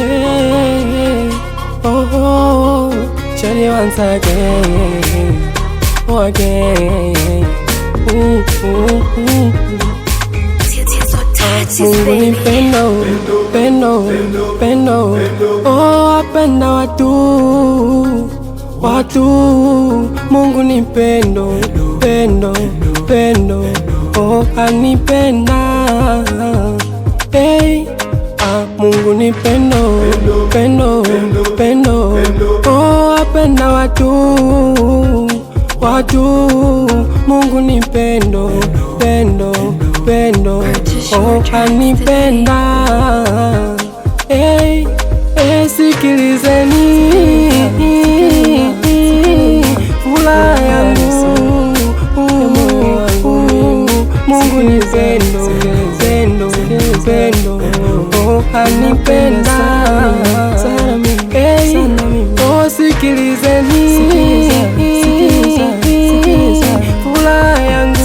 Hey, oh, oh, Shawty once again, oh again. Mungu ni pendo, pendo, pendo. Oh, apenda watu. Mungu ni pendo, pendo, pendo. Oh, anipenda. Hey, Mungu ni pendo, pendo, pendo. Oh, apenda watu. Mungu ni pendo, pendo, pendo. Oh, anipenda. Hey, sikilizeni furaha yangu. Mungu ni pendo, pendo, pendo. Oh, anipenda. Hey, sikilizeni furaha yangu.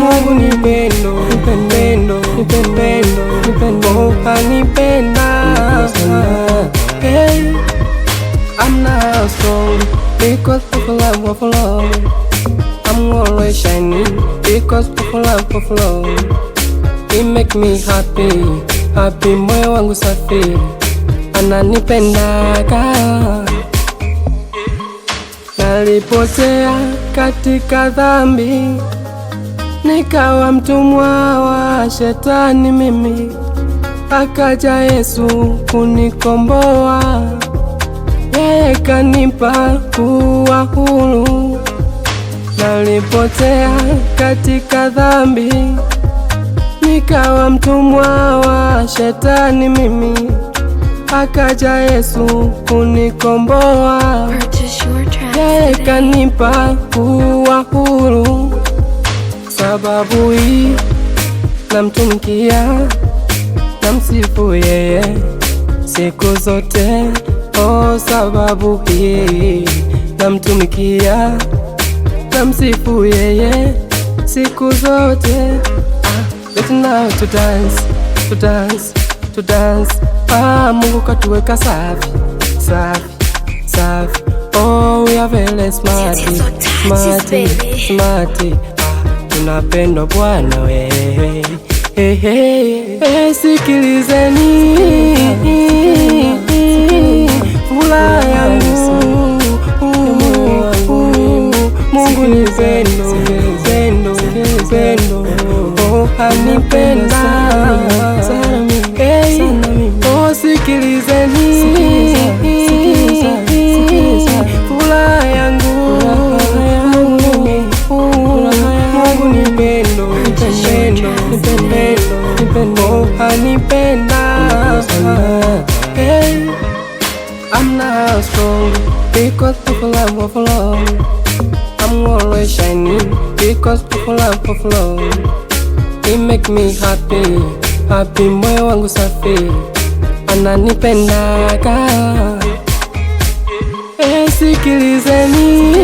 Mungu ni pendo, pendo, pendo. Oh, anipenda. Hey, I'm now strong because of love. I'm always shining because of love. It make me happy, moyo wangu safi, ananipendaga. Nalipotea katika dhambi, nikawa mtumwa wa shetani mimi, akaja Yesu kunikomboa, yeye kanipa kuwa huru. Nalipotea katika dhambi, nikawa mtumwa wa shetani mimi, akaja Yesu kunikomboa, yeye kanipa kuwa huru. Sababu hii namtumikia, namsifu yeye siku zote. Oh, sababu hii namtumikia, namsifu yeye siku zote. Let's now to dance. Mungu katuweka safi. Oh, we are very smart. Tunapendwa Bwana we. Sikilizeni furaha yangu. Mungu ni pendo, pendo. Oh, anipenda. Hey, sikilizeni furaha yangu. Mungu ni pendo, pendo. Oh, anipenda. Hey, I'm now strong because of love. I'm always shining because of love. It make me happy, moyo wangu safi, ananipendaga. Sikilizeni